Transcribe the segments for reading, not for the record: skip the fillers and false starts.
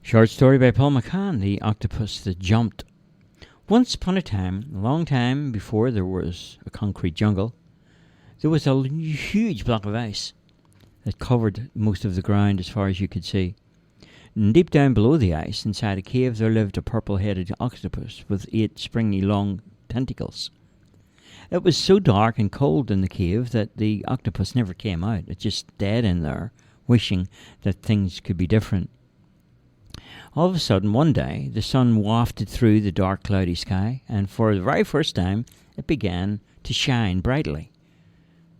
Short story by Paul McCann, The Octopus That Jumped. Once upon a time, a long time before there was a concrete jungle, there was a huge block of ice that covered most of the ground as far as you could see. And deep down below the ice, inside a cave, there lived a purple-headed octopus with 8 springy long tentacles. It was so dark and cold in the cave that the octopus never came out. It just stayed in there, wishing that things could be different. All of a sudden, one day, the sun wafted through the dark, cloudy sky, and for the very first time, it began to shine brightly.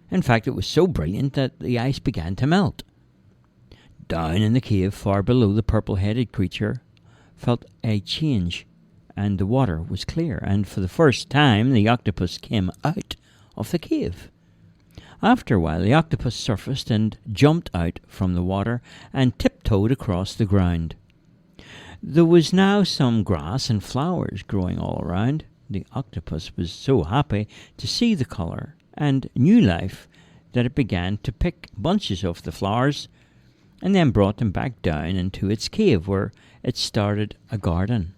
In fact, it was so brilliant that the ice began to melt. Down in the cave, far below, the purple-headed creature felt a change, and the water was clear, and for the first time, the octopus came out of the cave. After a while, the octopus surfaced and jumped out from the water and tiptoed across the ground. There was now some grass and flowers growing all around. The octopus was so happy to see the colour and new life that it began to pick bunches of the flowers and then brought them back down into its cave, where it started a garden.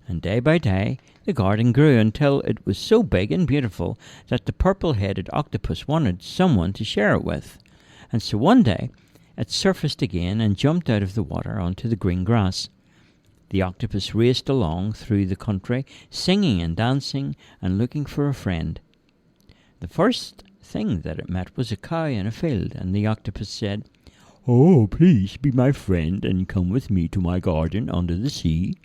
And day by day the garden grew until it was so big and beautiful that the purple-headed octopus wanted someone to share it with. And so one day it surfaced again and jumped out of the water onto the green grass. The octopus raced along through the country, singing and dancing and looking for a friend. The first thing that it met was a cow in a field, and the octopus said, "Oh, please be my friend and come with me to my garden under the sea."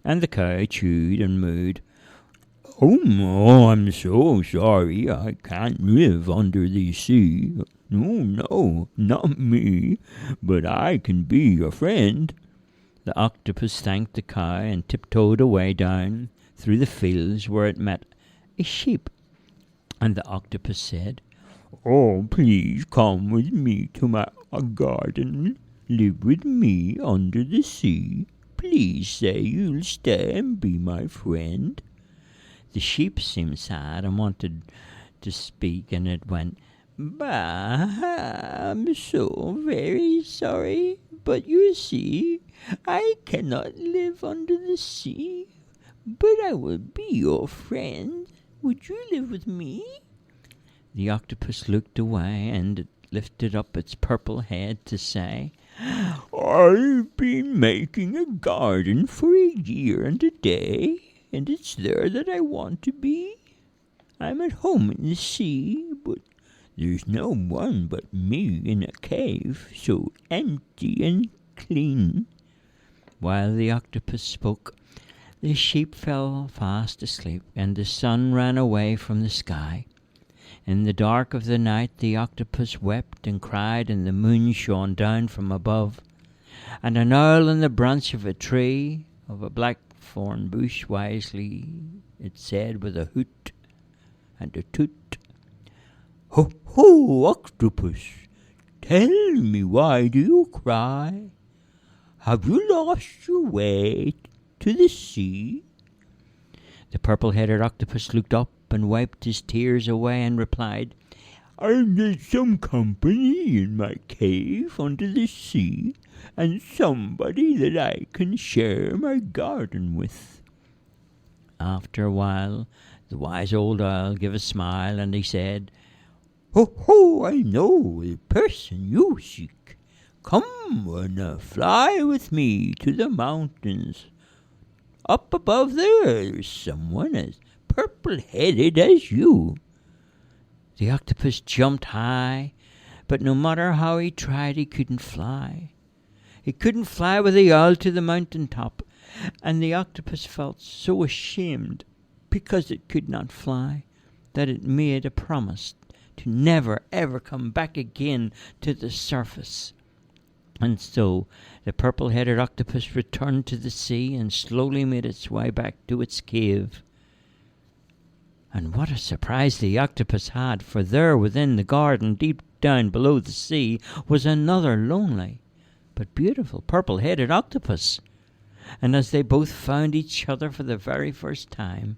And the cow chewed and mooed. "Oh, I'm so sorry, I can't live under the sea. No, not me, but I can be your friend." The octopus thanked the cow and tiptoed away down through the fields, where it met a sheep. And the octopus said, "Oh, please come with me to my garden. Live with me under the sea. Please say you'll stay and be my friend." The sheep seemed sad and wanted to speak, and it went, "Bah, I'm so very sorry, but you see, I cannot live under the sea, but I will be your friend. Would you live with me?" The octopus looked away, and it lifted up its purple head to say, "I've been making a garden for a year and a day, and it's there that I want to be. I'm at home in the sea, but there's no one but me in a cave, so empty and clean." While the octopus spoke, the sheep fell fast asleep, and the sun ran away from the sky. In the dark of the night, the octopus wept and cried, and the moon shone down from above. And an owl in the branch of a tree, of a blackthorn bush, wisely it said with a hoot and a toot, "Ho, ho, octopus, tell me, why do you cry? Have you lost your way to the sea?" The purple-headed octopus looked up and wiped his tears away and replied, "There's some company in my cave under the sea, and somebody that I can share my garden with." After a while, the wise old owl gave a smile, and he said, "Ho, ho, I know the person you seek. Come and fly with me to the mountains. Up above there's someone as purple-headed as you." The octopus jumped high, but no matter how he tried, he couldn't fly. He couldn't fly with the owl to the mountain top, and the octopus felt so ashamed because it could not fly that it made a promise to never ever come back again to the surface. And so the purple-headed octopus returned to the sea and slowly made its way back to its cave. And what a surprise the octopus had, for there within the garden, deep down below the sea, was another lonely but beautiful purple-headed octopus. And as they both found each other for the very first time,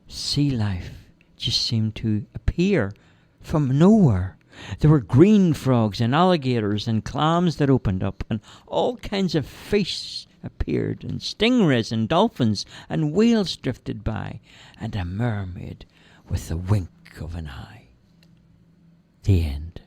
sea life just seemed to appear from nowhere There were green frogs and alligators and clams that opened up, and all kinds of fish appeared, and stingrays and dolphins and whales drifted by, and a mermaid with the wink of an eye. The end.